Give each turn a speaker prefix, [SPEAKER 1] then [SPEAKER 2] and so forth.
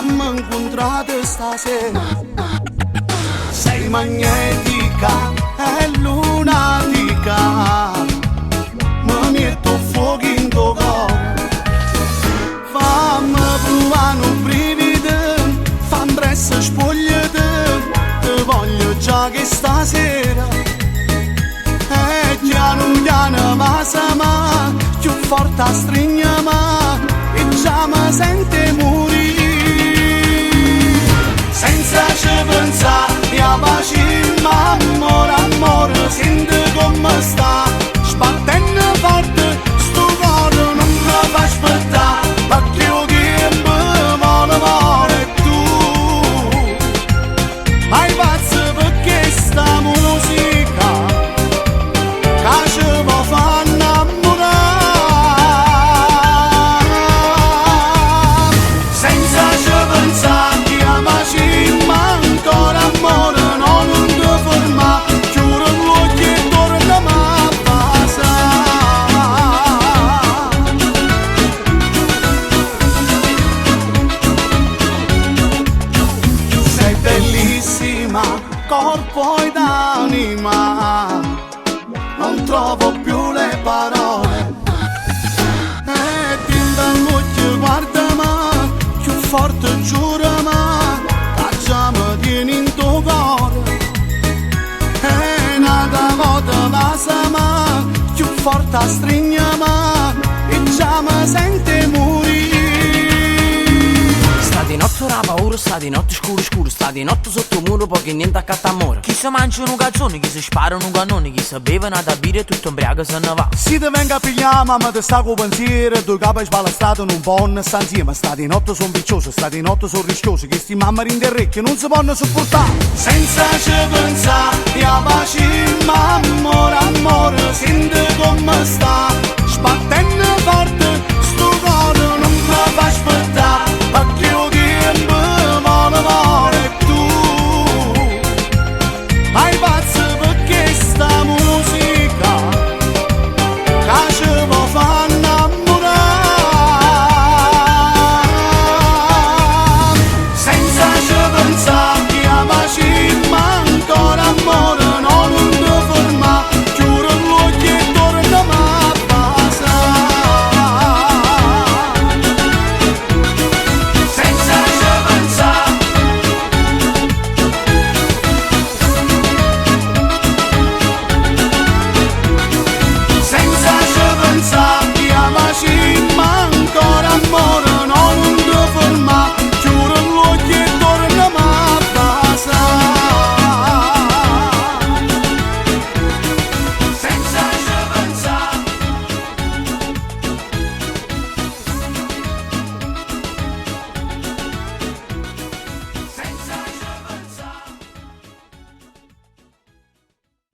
[SPEAKER 1] siamo incontrati stasera. Sei magnetica e lunatica, mi metto fuoco in tuo cuore. Fammi provare un brivido, fammi presto spogliate, te voglio già che stasera. E piano piano vasama, più forte a stringiama, e già mi sente morire. Senza ci pensare, a pace, ma amore, amore, senti come sta, sbattendo forte, sto cuore non mi fa aspettare, perché io che mi vuole tu. Hai pazzo perché sta musica, che ci può far innamorare. Senza ci pensare, a pace, ma ancora amore, non ti ferma, chiudo gli occhi e torna a casa. Sei bellissima, corpo ed anima, non trovo più le parole. E tinta all'occhio, guardami, più forte giurami, che già mi tieni in tuo cuore. E nata volta vasama, più forte a stringiama, e già mi sente morire.
[SPEAKER 2] Sta di notte ora paura, sta di notte scuro scuro, sta di notte sotto muro poche niente accanto a amore. Chi si mangia un cazzone, chi si spara un cannone, chi si beve una da birra e tutto ubriaco se ne va.
[SPEAKER 1] Si ti venga a pigliare, mamma ti sta con pensiero, due capi sbalastrati non possono stare insieme. Sta di notte son picciose, sta di notte son rischiose, che sti mamma rinderrecchie non si possono sopportare. Senza ci pensare, a pace, ma amore, amore, senti come sta, sbattendo forte